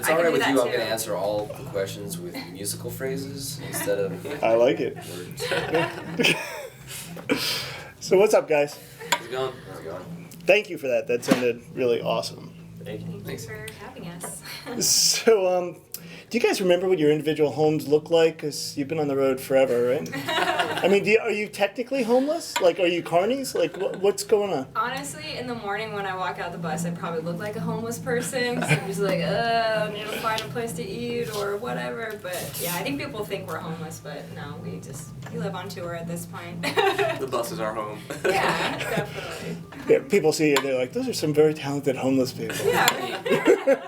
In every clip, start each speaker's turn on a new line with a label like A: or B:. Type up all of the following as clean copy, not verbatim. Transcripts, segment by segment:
A: it's all right with you, I'm going to answer all the questions with musical phrases instead of...
B: I like it. So what's up, guys?
A: How's it going? How's it going?
B: Thank you for that. That sounded really awesome.
A: Thank you.
C: Thanks for having us.
B: So, do you guys remember what your individual homes look like? Because you've been on the road forever, right? I mean, are you technically homeless? Like, are you carnies? Like, what's going on?
C: Honestly, in the morning when I walk out the bus, I probably look like a homeless person. Cause I'm just like, I need to find a place to eat or whatever. But yeah, I think people think we're homeless, but no, we live on tour at this point.
D: The bus is our home.
C: Yeah, definitely.
B: Yeah, people see you, they're like, those are some very talented homeless people.
C: Yeah.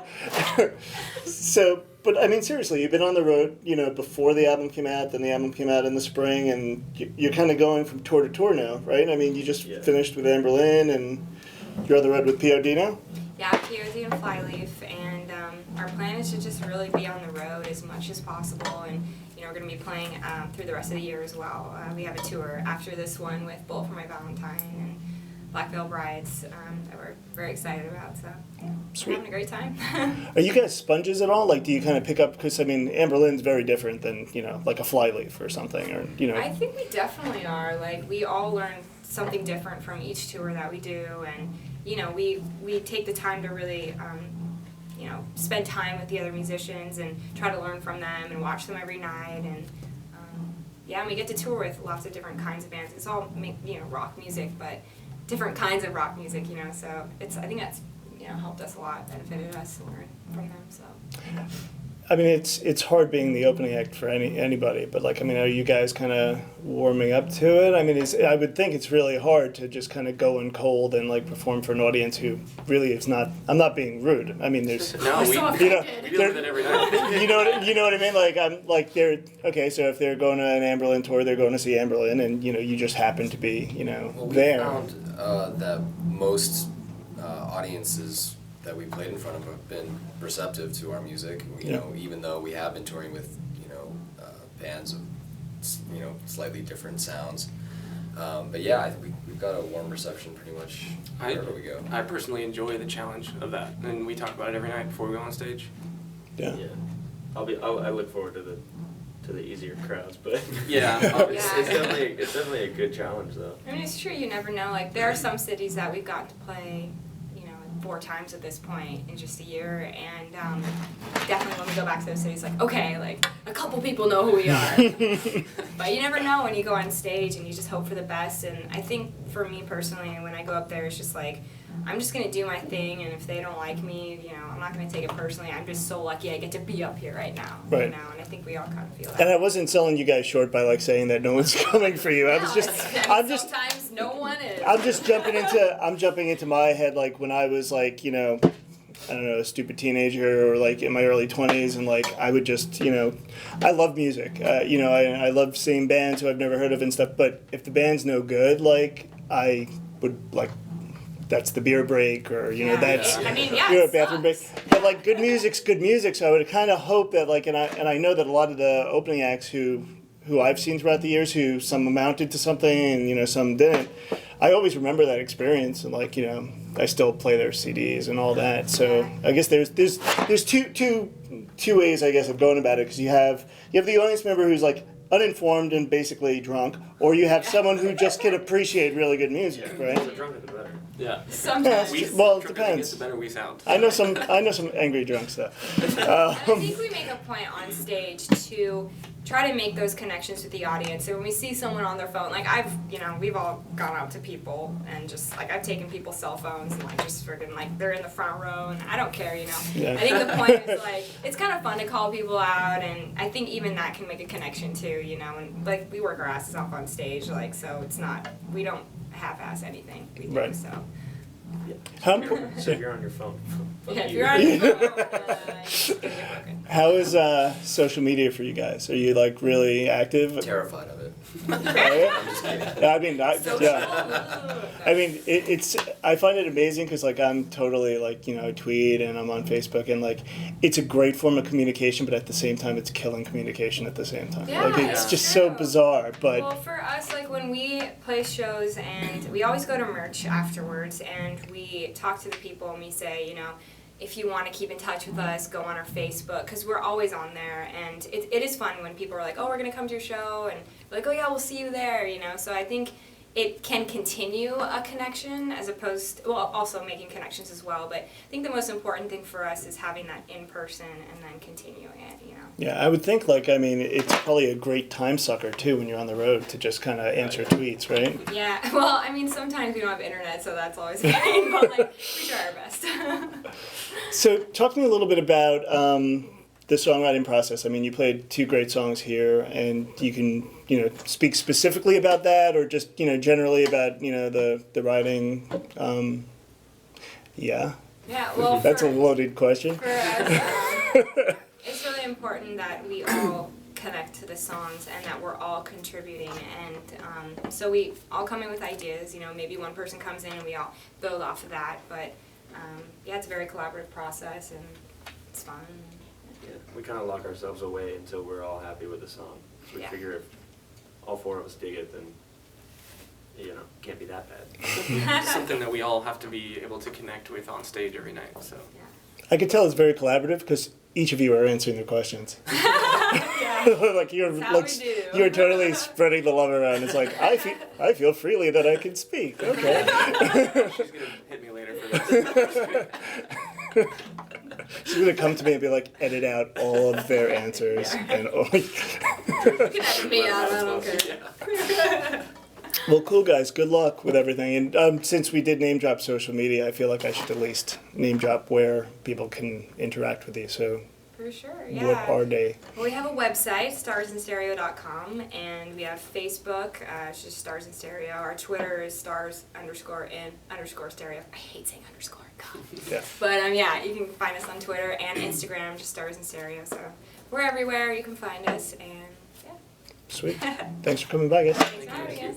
B: So, but I mean, seriously, you've been on the road, before the album came out, then the album came out in the spring, and you're kind of going from tour to tour now, right? I mean, you just finished with Amberlin, and you're on the road with POD now?
C: Yeah, POD and Flyleaf, and our plan is to just really be on the road as much as possible, and we're going to be playing through the rest of the year as well. We have a tour after this one with Bullet for My Valentine and Black Veil Brides that we're very excited about, so
B: Sweet.
C: we're having a great time.
B: Are you guys sponges at all? Like, do you kind of pick up, because, I mean, Amberlin's very different than, like a Flyleaf or something, or,
C: I think we definitely are. Like, we all learn something different from each tour that we do, and, we take the time to really, spend time with the other musicians and try to learn from them and watch them every night, and, and we get to tour with lots of different kinds of bands. It's all, rock music, but different kinds of rock music, so I think that's, helped us a lot, benefited us to learn from them, so.
B: I mean, it's hard being the opening act for anybody, but like, I mean, are you guys kind of warming up to it? I mean, I would think it's really hard to just kind of go in cold and like perform for an audience who really is not. I'm not being rude. I mean, there's
D: No, we deal with it every night.
B: you know what I mean? Like, I'm like they're okay. So if they're going to an Amberlin tour, they're going to see Amberlin, and you just happen to be
A: Well, we
B: there.
A: found that most audiences that we played in front of have been receptive to our music. Even though we have been touring with bands of slightly different sounds. But yeah, I think we've got a warm reception pretty much wherever we go.
D: I personally enjoy the challenge of that, and we talk about it every night before we go on stage.
B: Yeah.
E: I look forward to the easier crowds, but
D: Yeah.
E: it's definitely a good challenge though.
C: I mean, it's true, you never know. Like, there are some cities that we've got to play 4 times at this point in just a year, and definitely when we go back to those cities, like, okay, like, a couple people know who we are. But you never know when you go on stage, and you just hope for the best, and I think for me personally, when I go up there, it's just like, I'm just going to do my thing, and if they don't like me, I'm not going to take it personally. I'm just so lucky I get to be up here right now,
B: Right.
C: and I think we all kind of feel that.
B: And I wasn't selling you guys short by like saying that no one's coming for you.
C: Sometimes no one is.
B: I'm jumping into my head, like when I was like, I don't know, a stupid teenager or like in my early 20s, and like I would just, I love music. I love seeing bands who I've never heard of and stuff, but if the band's no good, like I would like, that's the beer break, or that's bathroom break. But like good music's good music, so I would kind of hope that like, and I know that a lot of the opening acts who I've seen throughout the years, who some amounted to something and some didn't, I always remember that experience, and like I still play their CDs and all that. So I guess there's two ways, I guess, of going about it, because you have the audience member who's like uninformed and basically drunk, or you have someone who just can appreciate really good music, right?
E: The drunker the better.
D: Yeah.
C: Sometimes.
B: Well, it depends.
D: The better we sound.
B: I know some angry drunks though.
C: I think we make a point on stage to try to make those connections with the audience. So when we see someone on their phone, like we've all gone out to people and just like I've taken people's cell phones and like just freaking like they're in the front row and I don't care,
B: Yeah.
C: I think the point is like it's kind of fun to call people out, and I think even that can make a connection too, and like we work our asses off on stage, like so it's not, we don't half-ass anything we do,
B: Right.
C: so.
B: How important?
E: So if you're on your phone.
C: Yeah, if you're on your phone, it's gonna get broken.
B: How is social media for you guys? Are you like really active?
A: Terrified of it.
B: Oh,
A: I'm
B: yeah?
A: just kidding.
B: I mean, I mean, it's. I find it amazing because like I'm totally like I tweet and I'm on Facebook, and like it's a great form of communication, but at the same time it's killing communication at the same time.
C: Yeah,
B: like it's
C: it's
B: just
C: true.
B: so bizarre. But
C: Well, for us, like when we play shows, and we always go to merch afterwards, and we talk to the people, and we say, if you want to keep in touch with us, go on our Facebook, because we're always on there, and it is fun when people are like, oh, we're going to come to your show, and we're like, oh yeah, we'll see you there, you know, so I think it can continue a connection as opposed to, well, also making connections as well, but I think the most important thing for us is having that in person and then continuing it, you know.
B: Yeah, I would think, like, I mean, it's probably a great time sucker, too, when you're on the road to just kind of answer tweets, right?
C: Yeah, well, I mean, sometimes we don't have internet, so that's always fine, but, like, we try our best.
B: So, talk to me a little bit about the songwriting process. I mean, you played 2 great songs here, and you can, you know, speak specifically about that, or just, you know, generally about, you know, the writing. Yeah.
C: Yeah, well,
B: That's a loaded question.
C: For us, it's really important that we all connect to the songs and that we're all contributing, and so we all come in with ideas, you know, maybe one person comes in and we all build off of that, but yeah, it's a very collaborative process and it's fun.
E: Yeah, we kind of lock ourselves away until we're all happy with the song. So we
C: Yeah.
E: figure if all 4 of us dig it, then, you know, can't be that bad.
D: Something that we all have to be able to connect with on stage every night. So
B: I can tell it's very collaborative because each of you are answering the questions. Like you're
C: That's how
B: like
C: we do.
B: you're totally spreading the love around. It's like I feel freely that I can speak. Okay.
D: she's gonna hit me later for this.
B: She's gonna come to me and be like, edit out all of their answers and all.
C: You can edit me out, I don't care.
B: Well, cool guys. Good luck with everything. And since we did name drop social media, I feel like I should at least name drop where people can interact with you. So,
C: For sure, yeah.
B: what are they?
C: Well, we have a website, starsandstereo.com, and we have Facebook, it's just Stars and Stereo. Our Twitter is stars_in_stereo. I hate saying underscore, God.
B: Yeah.
C: But yeah, you can find us on Twitter and Instagram, just Stars and Stereo. So we're everywhere. You can find us, and yeah.
B: Sweet. Thanks for coming by, guys.
C: Thanks for having us.